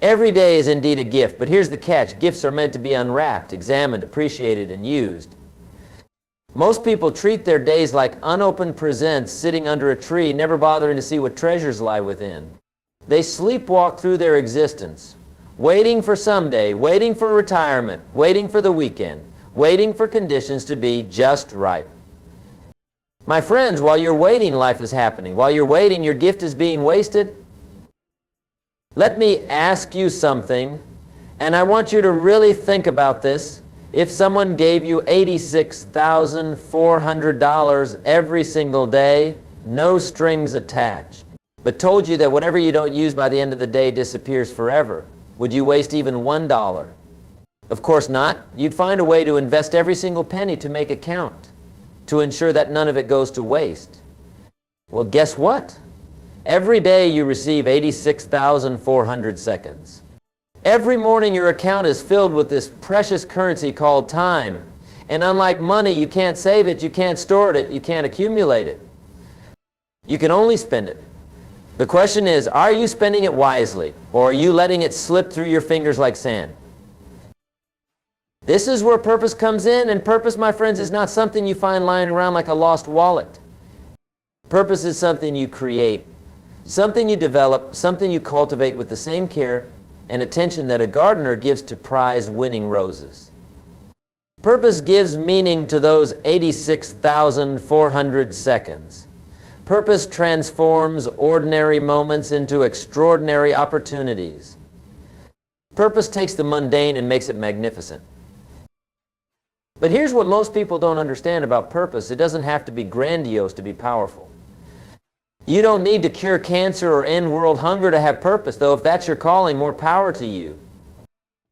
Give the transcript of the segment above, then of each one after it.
Every day is indeed a gift, but here's the catch. Gifts are meant to be unwrapped, examined, appreciated, and used. Most people treat their days like unopened presents sitting under a tree, never bothering to see what treasures lie within. They sleepwalk through their existence, waiting for someday, waiting for retirement, waiting for the weekend, waiting for conditions to be just right. My friends, while you're waiting, life is happening. While you're waiting, your gift is being wasted. Let me ask you something, and I want you to really think about this. If someone gave you $86,400 every single day, no strings attached, but told you that whatever you don't use by the end of the day disappears forever, would you waste even $1? Of course not. You'd find a way to invest every single penny to make it count, to ensure that none of it goes to waste. Well, guess what? Every day you receive 86,400 seconds. Every morning your account is filled with this precious currency called time. And unlike money, you can't save it, you can't store it, you can't accumulate it. You can only spend it. The question is, are you spending it wisely, or are you letting it slip through your fingers like sand? This is where purpose comes in, and purpose, my friends, is not something you find lying around like a lost wallet. Purpose is something you create, something you develop, something you cultivate with the same care and attention that a gardener gives to prize-winning roses. Purpose gives meaning to those 86,400 seconds. Purpose transforms ordinary moments into extraordinary opportunities. Purpose takes the mundane and makes it magnificent. But here's what most people don't understand about purpose. It doesn't have to be grandiose to be powerful. You don't need to cure cancer or end world hunger to have purpose, though if that's your calling, more power to you.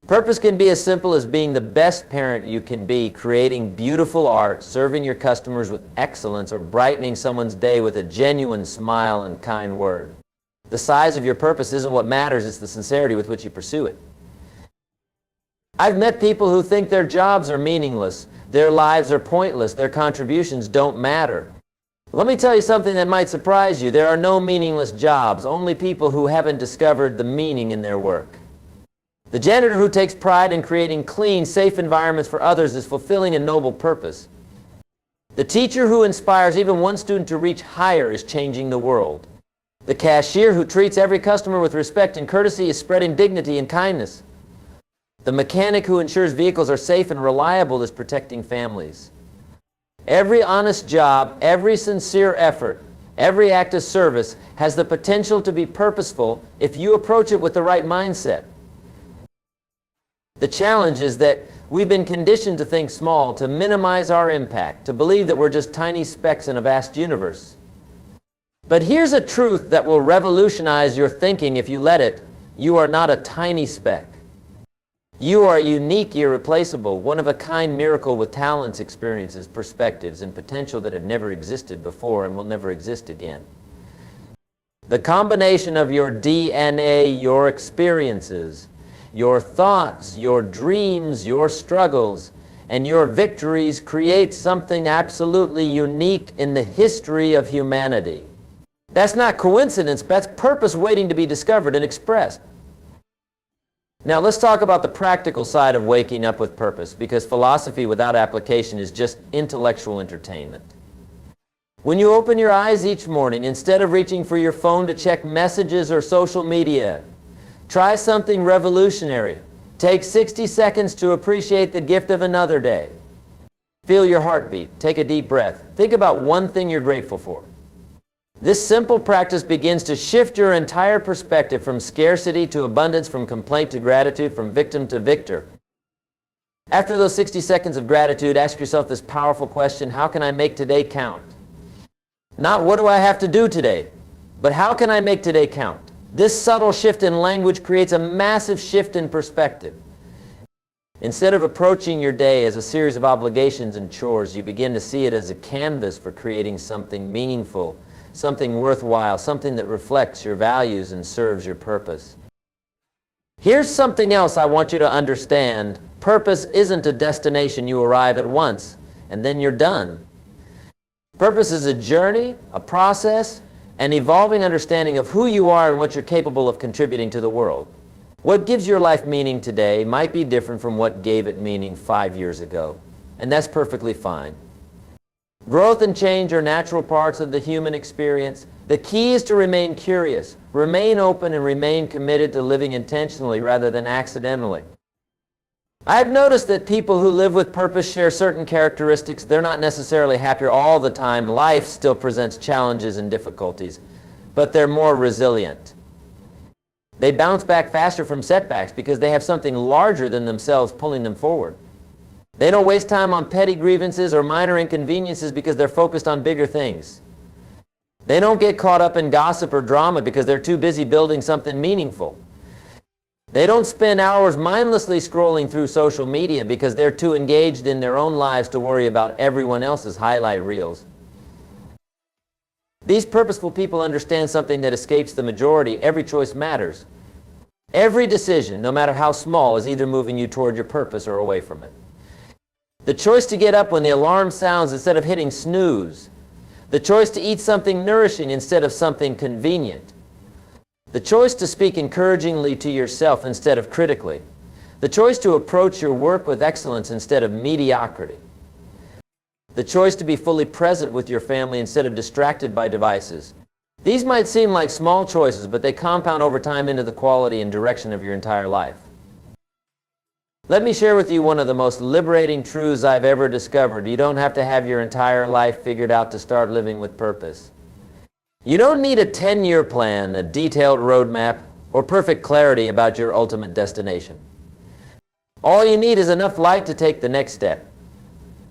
Purpose can be as simple as being the best parent you can be, creating beautiful art, serving your customers with excellence, or brightening someone's day with a genuine smile and kind word. The size of your purpose isn't what matters, it's the sincerity with which you pursue it. I've met people who think their jobs are meaningless, their lives are pointless, their contributions don't matter. Let me tell you something that might surprise you. There are no meaningless jobs, only people who haven't discovered the meaning in their work. The janitor who takes pride in creating clean, safe environments for others is fulfilling a noble purpose. The teacher who inspires even one student to reach higher is changing the world. The cashier who treats every customer with respect and courtesy is spreading dignity and kindness. The mechanic who ensures vehicles are safe and reliable is protecting families. Every honest job, every sincere effort, every act of service has the potential to be purposeful if you approach it with the right mindset. The challenge is that we've been conditioned to think small, to minimize our impact, to believe that we're just tiny specks in a vast universe. But here's a truth that will revolutionize your thinking if you let it. You are not a tiny speck. You are unique, irreplaceable, one-of-a-kind miracle with talents, experiences, perspectives, and potential that have never existed before and will never exist again. The combination of your DNA, your experiences, your thoughts, your dreams, your struggles, and your victories creates something absolutely unique in the history of humanity. That's not coincidence, that's purpose waiting to be discovered and expressed. Now let's talk about the practical side of waking up with purpose, because philosophy without application is just intellectual entertainment. When you open your eyes each morning, instead of reaching for your phone to check messages or social media, try something revolutionary. Take 60 seconds to appreciate the gift of another day. Feel your heartbeat. Take a deep breath. Think about one thing you're grateful for. This simple practice begins to shift your entire perspective from scarcity to abundance, from complaint to gratitude, from victim to victor. After those 60 seconds of gratitude, ask yourself this powerful question: how can I make today count? Not what do I have to do today, but how can I make today count? This subtle shift in language creates a massive shift in perspective. Instead of approaching your day as a series of obligations and chores, you begin to see it as a canvas for creating something meaningful, something worthwhile, something that reflects your values and serves your purpose. Here's something else I want you to understand. Purpose isn't a destination you arrive at once and then you're done. Purpose is a journey, a process, an evolving understanding of who you are and what you're capable of contributing to the world. What gives your life meaning today might be different from what gave it meaning 5 years ago, and that's perfectly fine. Growth and change are natural parts of the human experience. The key is to remain curious, remain open, and remain committed to living intentionally rather than accidentally. I've noticed that people who live with purpose share certain characteristics. They're not necessarily happier all the time. Life still presents challenges and difficulties, but they're more resilient. They bounce back faster from setbacks because they have something larger than themselves pulling them forward. They don't waste time on petty grievances or minor inconveniences because they're focused on bigger things. They don't get caught up in gossip or drama because they're too busy building something meaningful. They don't spend hours mindlessly scrolling through social media because they're too engaged in their own lives to worry about everyone else's highlight reels. These purposeful people understand something that escapes the majority. Every choice matters. Every decision, no matter how small, is either moving you toward your purpose or away from it. The choice to get up when the alarm sounds instead of hitting snooze. The choice to eat something nourishing instead of something convenient. The choice to speak encouragingly to yourself instead of critically. The choice to approach your work with excellence instead of mediocrity. The choice to be fully present with your family instead of distracted by devices. These might seem like small choices, but they compound over time into the quality and direction of your entire life. Let me share with you one of the most liberating truths I've ever discovered. You don't have to have your entire life figured out to start living with purpose. You don't need a 10-year plan, a detailed roadmap, or perfect clarity about your ultimate destination. All you need is enough light to take the next step.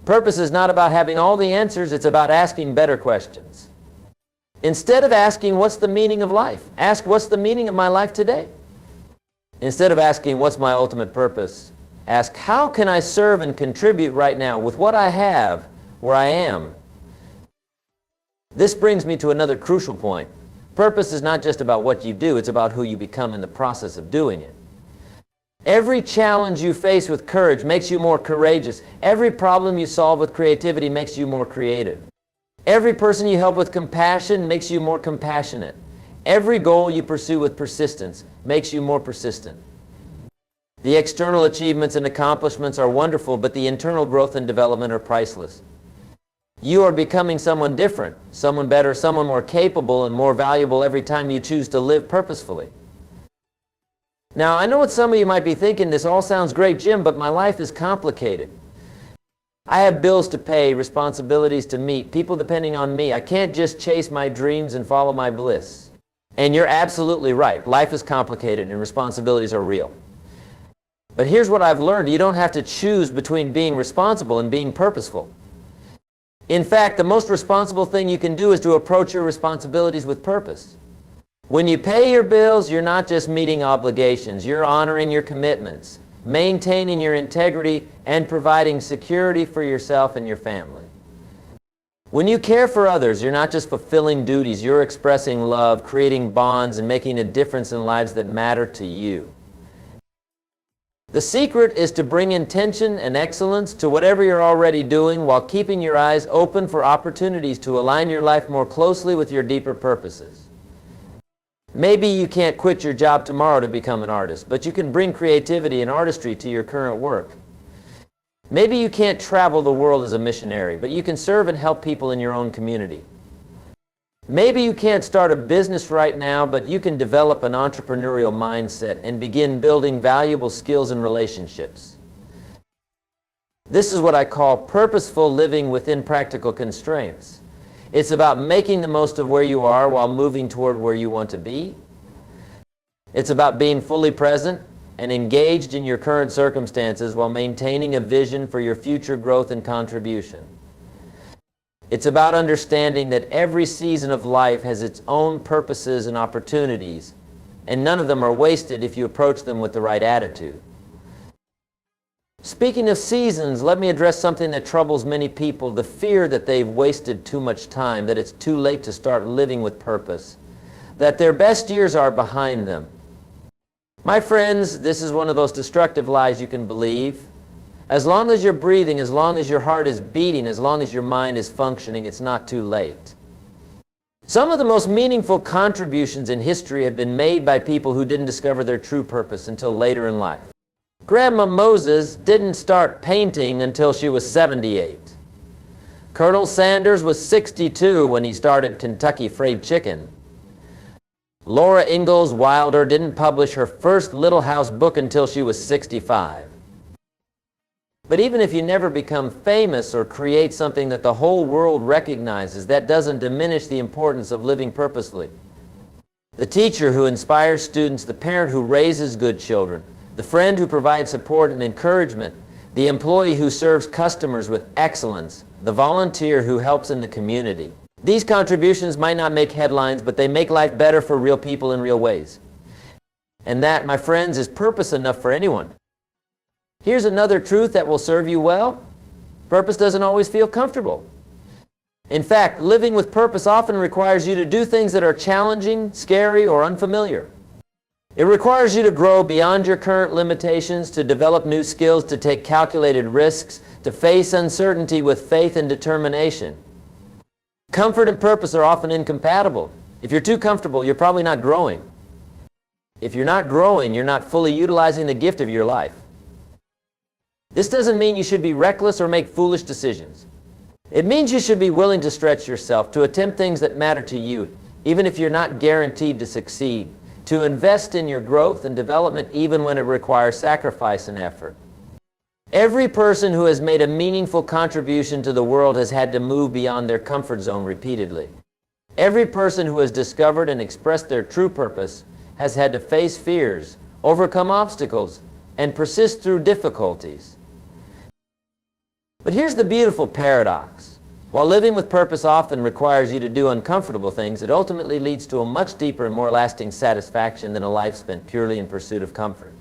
Purpose is not about having all the answers, it's about asking better questions. Instead of asking, what's the meaning of life? Ask, what's the meaning of my life today? Instead of asking, what's my ultimate purpose? Ask, how can I serve and contribute right now with what I have, where I am? This brings me to another crucial point. Purpose is not just about what you do, it's about who you become in the process of doing it. Every challenge you face with courage makes you more courageous. Every problem you solve with creativity makes you more creative. Every person you help with compassion makes you more compassionate. Every goal you pursue with persistence makes you more persistent. The external achievements and accomplishments are wonderful, but the internal growth and development are priceless. You are becoming someone different, someone better, someone more capable and more valuable every time you choose to live purposefully. Now, I know what some of you might be thinking, this all sounds great, Jim, but my life is complicated. I have bills to pay, responsibilities to meet, people depending on me. I can't just chase my dreams and follow my bliss. And you're absolutely right. Life is complicated and responsibilities are real. But here's what I've learned. You don't have to choose between being responsible and being purposeful. In fact, the most responsible thing you can do is to approach your responsibilities with purpose. When you pay your bills, you're not just meeting obligations. You're honoring your commitments, maintaining your integrity, and providing security for yourself and your family. When you care for others, you're not just fulfilling duties. You're expressing love, creating bonds, and making a difference in lives that matter to you. The secret is to bring intention and excellence to whatever you're already doing while keeping your eyes open for opportunities to align your life more closely with your deeper purposes. Maybe you can't quit your job tomorrow to become an artist, but you can bring creativity and artistry to your current work. Maybe you can't travel the world as a missionary, but you can serve and help people in your own community. Maybe you can't start a business right now, but you can develop an entrepreneurial mindset and begin building valuable skills and relationships. This is what I call purposeful living within practical constraints. It's about making the most of where you are while moving toward where you want to be. It's about being fully present and engaged in your current circumstances while maintaining a vision for your future growth and contribution. It's about understanding that every season of life has its own purposes and opportunities, and none of them are wasted if you approach them with the right attitude. Speaking of seasons, let me address something that troubles many people, the fear that they've wasted too much time, that it's too late to start living with purpose, that their best years are behind them. My friends, this is one of those destructive lies you can believe. As long as you're breathing, as long as your heart is beating, as long as your mind is functioning, it's not too late. Some of the most meaningful contributions in history have been made by people who didn't discover their true purpose until later in life. Grandma Moses didn't start painting until she was 78. Colonel Sanders was 62 when he started Kentucky Fried Chicken. Laura Ingalls Wilder didn't publish her first Little House book until she was 65. But even if you never become famous or create something that the whole world recognizes, that doesn't diminish the importance of living purposely. The teacher who inspires students, the parent who raises good children, the friend who provides support and encouragement, the employee who serves customers with excellence, the volunteer who helps in the community. These contributions might not make headlines, but they make life better for real people in real ways. And that, my friends, is purpose enough for anyone. Here's another truth that will serve you well. Purpose doesn't always feel comfortable. In fact, living with purpose often requires you to do things that are challenging, scary, or unfamiliar. It requires you to grow beyond your current limitations, to develop new skills, to take calculated risks, to face uncertainty with faith and determination. Comfort and purpose are often incompatible. If you're too comfortable, you're probably not growing. If you're not growing, you're not fully utilizing the gift of your life. This doesn't mean you should be reckless or make foolish decisions. It means you should be willing to stretch yourself, to attempt things that matter to you, even if you're not guaranteed to succeed, to invest in your growth and development even when it requires sacrifice and effort. Every person who has made a meaningful contribution to the world has had to move beyond their comfort zone repeatedly. Every person who has discovered and expressed their true purpose has had to face fears, overcome obstacles, and persist through difficulties. But here's the beautiful paradox. While living with purpose often requires you to do uncomfortable things, it ultimately leads to a much deeper and more lasting satisfaction than a life spent purely in pursuit of comfort.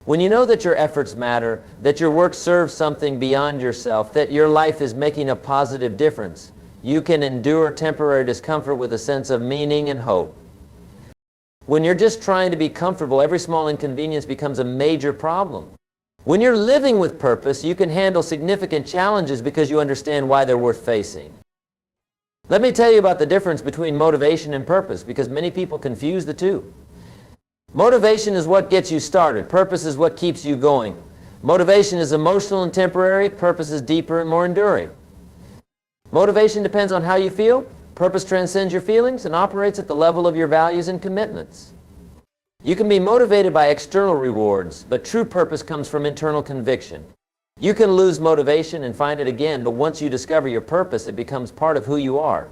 When you know that your efforts matter, that your work serves something beyond yourself, that your life is making a positive difference, you can endure temporary discomfort with a sense of meaning and hope. When you're just trying to be comfortable, every small inconvenience becomes a major problem. When you're living with purpose, you can handle significant challenges because you understand why they're worth facing. Let me tell you about the difference between motivation and purpose, because many people confuse the two. Motivation is what gets you started. Purpose is what keeps you going. Motivation is emotional and temporary. Purpose is deeper and more enduring. Motivation depends on how you feel. Purpose transcends your feelings and operates at the level of your values and commitments. You can be motivated by external rewards, but true purpose comes from internal conviction. You can lose motivation and find it again, but once you discover your purpose, it becomes part of who you are.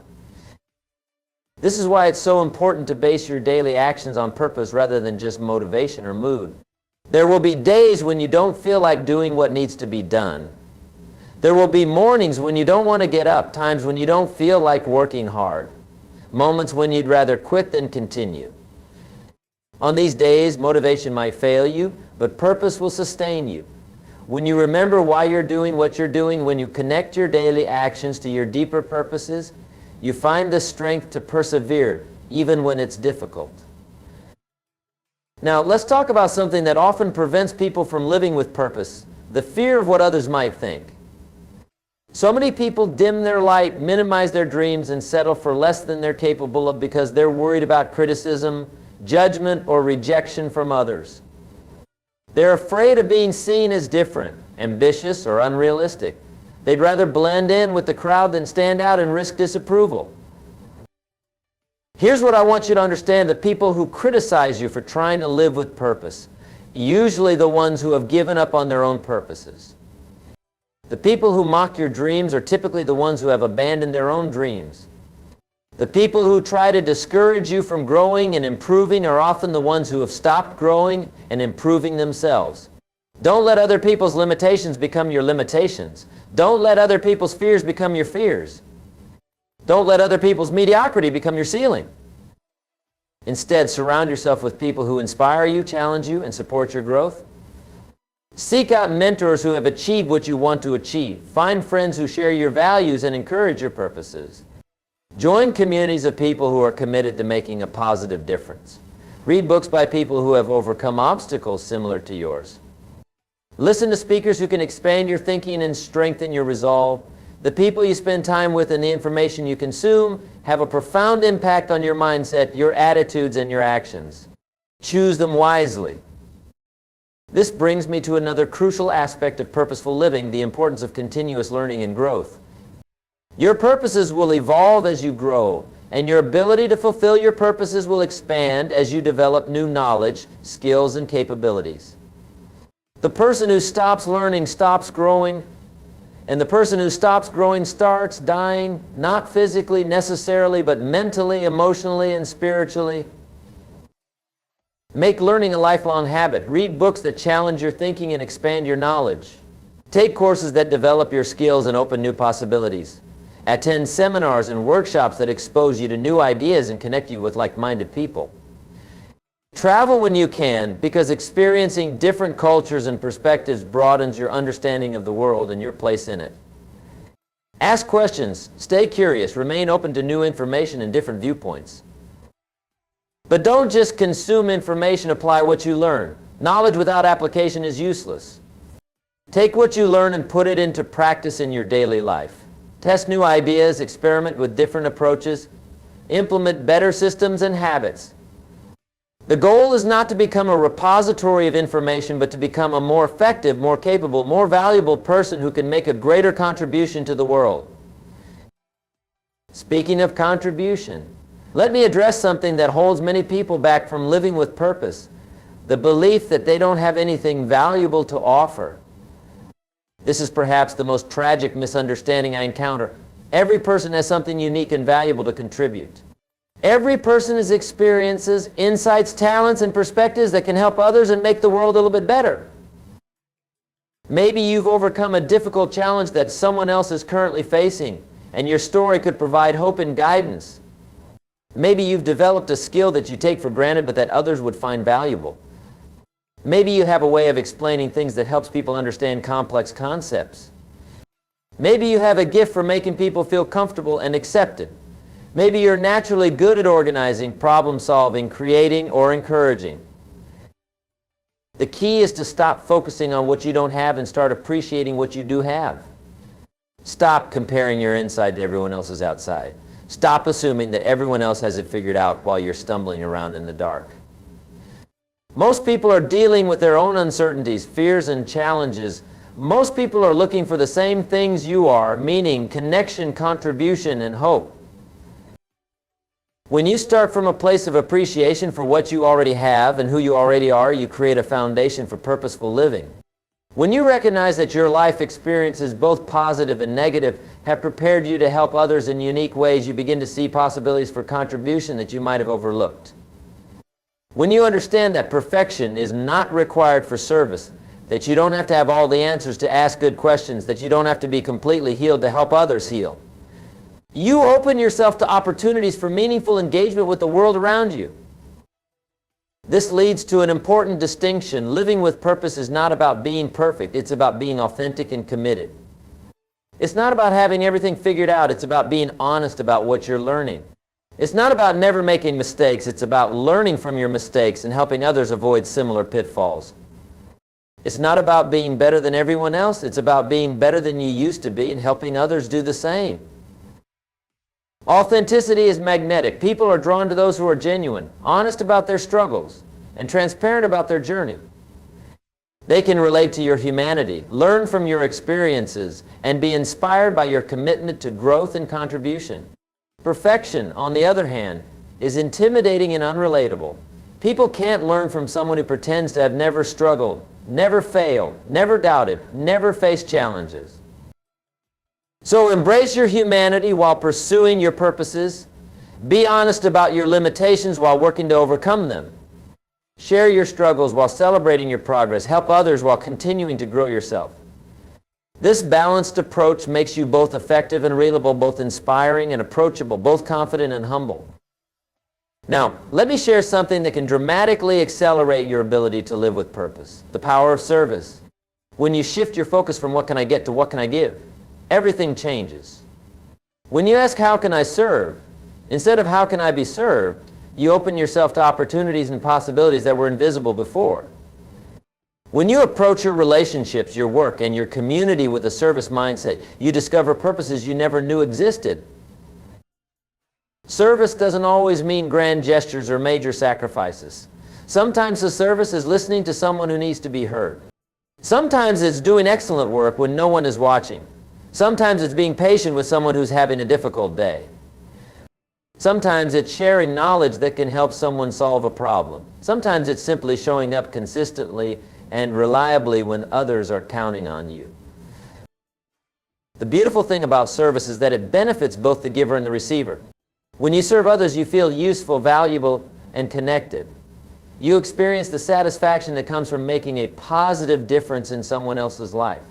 This is why it's so important to base your daily actions on purpose rather than just motivation or mood. There will be days when you don't feel like doing what needs to be done. There will be mornings when you don't want to get up, times when you don't feel like working hard, moments when you'd rather quit than continue. On these days, motivation might fail you, but purpose will sustain you. When you remember why you're doing what you're doing, when you connect your daily actions to your deeper purposes, you find the strength to persevere, even when it's difficult. Now, let's talk about something that often prevents people from living with purpose, the fear of what others might think. So many people dim their light, minimize their dreams, and settle for less than they're capable of because they're worried about criticism, judgment, or rejection from others. They're afraid of being seen as different, ambitious, or unrealistic. They'd rather blend in with the crowd than stand out and risk disapproval. Here's what I want you to understand: the people who criticize you for trying to live with purpose, usually the ones who have given up on their own purposes. The people who mock your dreams are typically the ones who have abandoned their own dreams. The people who try to discourage you from growing and improving are often the ones who have stopped growing and improving themselves. Don't let other people's limitations become your limitations. Don't let other people's fears become your fears. Don't let other people's mediocrity become your ceiling. Instead, surround yourself with people who inspire you, challenge you, and support your growth. Seek out mentors who have achieved what you want to achieve. Find friends who share your values and encourage your purposes. Join communities of people who are committed to making a positive difference. Read books by people who have overcome obstacles similar to yours. Listen to speakers who can expand your thinking and strengthen your resolve. The people you spend time with and the information you consume have a profound impact on your mindset, your attitudes, and your actions. Choose them wisely. This brings me to another crucial aspect of purposeful living, the importance of continuous learning and growth. Your purposes will evolve as you grow, and your ability to fulfill your purposes will expand as you develop new knowledge, skills, and capabilities. The person who stops learning stops growing, and the person who stops growing starts dying, not physically necessarily, but mentally, emotionally, and spiritually. Make learning a lifelong habit. Read books that challenge your thinking and expand your knowledge. Take courses that develop your skills and open new possibilities. Attend seminars and workshops that expose you to new ideas and connect you with like-minded people. Travel when you can, because experiencing different cultures and perspectives broadens your understanding of the world and your place in it. Ask questions, stay curious, remain open to new information and different viewpoints. But don't just consume information, apply what you learn. Knowledge without application is useless. Take what you learn and put it into practice in your daily life. Test new ideas, experiment with different approaches, implement better systems and habits. The goal is not to become a repository of information, but to become a more effective, more capable, more valuable person who can make a greater contribution to the world. Speaking of contribution, let me address something that holds many people back from living with purpose, the belief that they don't have anything valuable to offer. This is perhaps the most tragic misunderstanding I encounter. Every person has something unique and valuable to contribute. Every person has experiences, insights, talents, and perspectives that can help others and make the world a little bit better. Maybe you've overcome a difficult challenge that someone else is currently facing, and your story could provide hope and guidance. Maybe you've developed a skill that you take for granted but that others would find valuable. Maybe you have a way of explaining things that helps people understand complex concepts. Maybe you have a gift for making people feel comfortable and accepted. Maybe you're naturally good at organizing, problem solving, creating, or encouraging. The key is to stop focusing on what you don't have and start appreciating what you do have. Stop comparing your inside to everyone else's outside. Stop assuming that everyone else has it figured out while you're stumbling around in the dark. Most people are dealing with their own uncertainties, fears, and challenges. Most people are looking for the same things you are, meaning connection, contribution, and hope. When you start from a place of appreciation for what you already have and who you already are, you create a foundation for purposeful living. When you recognize that your life experiences, both positive and negative, have prepared you to help others in unique ways, you begin to see possibilities for contribution that you might have overlooked. When you understand that perfection is not required for service, that you don't have to have all the answers to ask good questions, that you don't have to be completely healed to help others heal, you open yourself to opportunities for meaningful engagement with the world around you. This leads to an important distinction. Living with purpose is not about being perfect. It's about being authentic and committed. It's not about having everything figured out. It's about being honest about what you're learning. It's not about never making mistakes. It's about learning from your mistakes and helping others avoid similar pitfalls. It's not about being better than everyone else. It's about being better than you used to be and helping others do the same. Authenticity is magnetic. People are drawn to those who are genuine, honest about their struggles, and transparent about their journey. They can relate to your humanity, learn from your experiences, and be inspired by your commitment to growth and contribution. Perfection, on the other hand, is intimidating and unrelatable. People can't learn from someone who pretends to have never struggled, never failed, never doubted, never faced challenges. So embrace your humanity while pursuing your purposes. Be honest about your limitations while working to overcome them. Share your struggles while celebrating your progress. Help others while continuing to grow yourself. This balanced approach makes you both effective and reliable, both inspiring and approachable, both confident and humble. Now, let me share something that can dramatically accelerate your ability to live with purpose. The power of service. When you shift your focus from what can I get to what can I give, everything changes. When you ask, how can I serve? Instead of how can I be served, you open yourself to opportunities and possibilities that were invisible before. When you approach your relationships, your work, and your community with a service mindset, you discover purposes you never knew existed. Service doesn't always mean grand gestures or major sacrifices. Sometimes the service is listening to someone who needs to be heard. Sometimes it's doing excellent work when no one is watching. Sometimes it's being patient with someone who's having a difficult day. Sometimes it's sharing knowledge that can help someone solve a problem. Sometimes it's simply showing up consistently and reliably when others are counting on you. The beautiful thing about service is that it benefits both the giver and the receiver. When you serve others, you feel useful, valuable, and connected. You experience the satisfaction that comes from making a positive difference in someone else's life.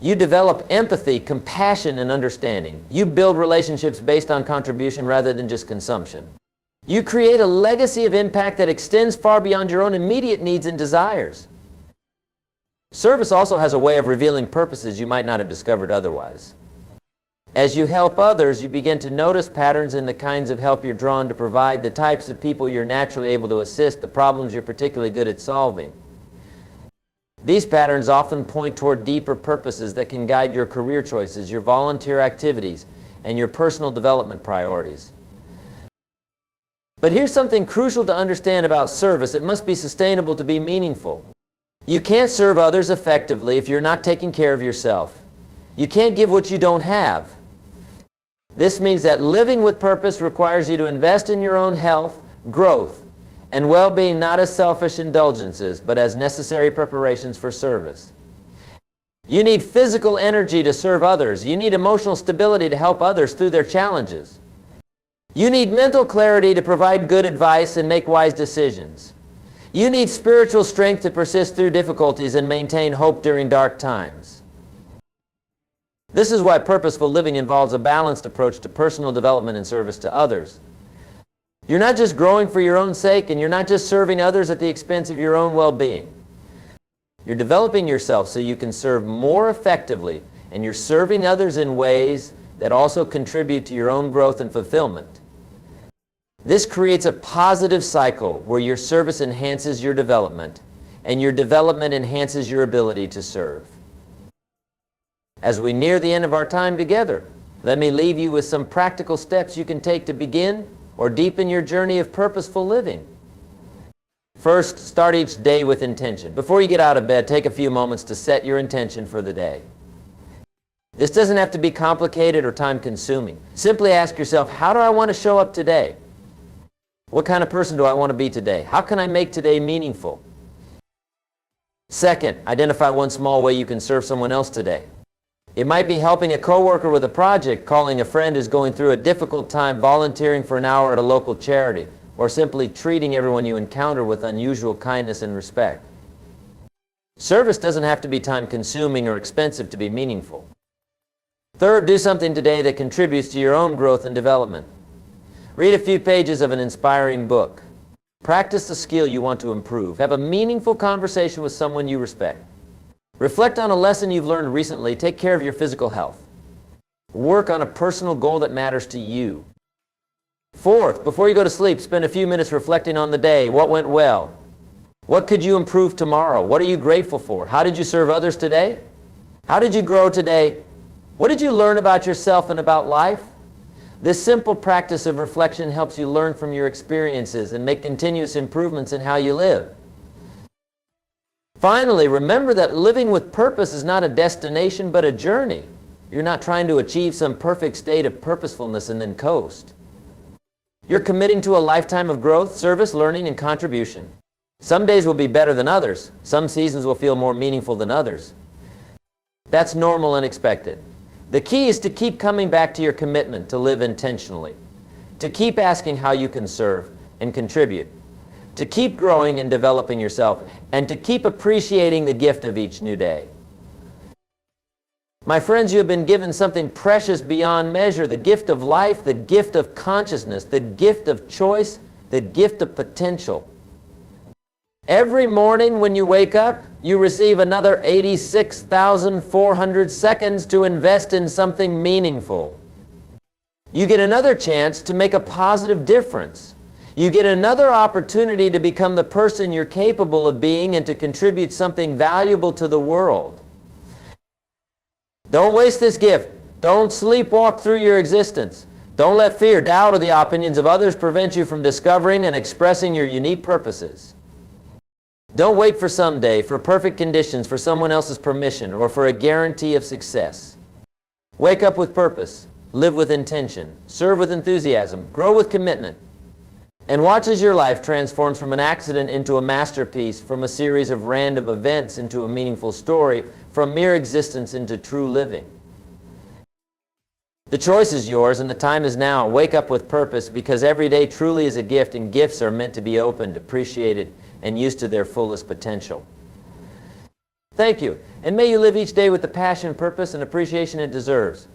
You develop empathy, compassion, and understanding. You build relationships based on contribution rather than just consumption. You create a legacy of impact that extends far beyond your own immediate needs and desires. Service also has a way of revealing purposes you might not have discovered otherwise. As you help others, you begin to notice patterns in the kinds of help you're drawn to provide, the types of people you're naturally able to assist, the problems you're particularly good at solving. These patterns often point toward deeper purposes that can guide your career choices, your volunteer activities, and your personal development priorities. But here's something crucial to understand about service. It must be sustainable to be meaningful. You can't serve others effectively if you're not taking care of yourself. You can't give what you don't have. This means that living with purpose requires you to invest in your own health, growth, and well-being, not as selfish indulgences, but as necessary preparations for service. You need physical energy to serve others. You need emotional stability to help others through their challenges. You need mental clarity to provide good advice and make wise decisions. You need spiritual strength to persist through difficulties and maintain hope during dark times. This is why purposeful living involves a balanced approach to personal development and service to others. You're not just growing for your own sake, and you're not just serving others at the expense of your own well-being. You're developing yourself so you can serve more effectively, and you're serving others in ways that also contribute to your own growth and fulfillment. This creates a positive cycle where your service enhances your development, and your development enhances your ability to serve. As we near the end of our time together, let me leave you with some practical steps you can take to begin or deepen your journey of purposeful living. First, start each day with intention. Before you get out of bed, take a few moments to set your intention for the day. This doesn't have to be complicated or time-consuming. Simply ask yourself, how do I want to show up today? What kind of person do I want to be today? How can I make today meaningful? Second, identify one small way you can serve someone else today. It might be helping a coworker with a project, calling a friend who's going through a difficult time, volunteering for an hour at a local charity, or simply treating everyone you encounter with unusual kindness and respect. Service doesn't have to be time-consuming or expensive to be meaningful. Third, do something today that contributes to your own growth and development. Read a few pages of an inspiring book. Practice the skill you want to improve. Have a meaningful conversation with someone you respect. Reflect on a lesson you've learned recently. Take care of your physical health. Work on a personal goal that matters to you. Fourth, before you go to sleep, spend a few minutes reflecting on the day. What went well? What could you improve tomorrow? What are you grateful for? How did you serve others today? How did you grow today? What did you learn about yourself and about life? This simple practice of reflection helps you learn from your experiences and make continuous improvements in how you live. Finally, remember that living with purpose is not a destination but a journey. You're not trying to achieve some perfect state of purposefulness and then coast. You're committing to a lifetime of growth, service, learning, and contribution. Some days will be better than others. Some seasons will feel more meaningful than others. That's normal and expected. The key is to keep coming back to your commitment to live intentionally, to keep asking how you can serve and contribute, to keep growing and developing yourself, and to keep appreciating the gift of each new day. My friends, you have been given something precious beyond measure, the gift of life, the gift of consciousness, the gift of choice, the gift of potential. Every morning when you wake up, you receive another 86,400 seconds to invest in something meaningful. You get another chance to make a positive difference. You get another opportunity to become the person you're capable of being and to contribute something valuable to the world. Don't waste this gift. Don't sleepwalk through your existence. Don't let fear, doubt, or the opinions of others prevent you from discovering and expressing your unique purposes. Don't wait for someday, for perfect conditions, for someone else's permission, or for a guarantee of success. Wake up with purpose. Live with intention. Serve with enthusiasm. Grow with commitment. And watch as your life transforms from an accident into a masterpiece, from a series of random events into a meaningful story, from mere existence into true living. The choice is yours and the time is now. Wake up with purpose, because every day truly is a gift, and gifts are meant to be opened, appreciated, and used to their fullest potential. Thank you, and may you live each day with the passion, purpose, and appreciation it deserves.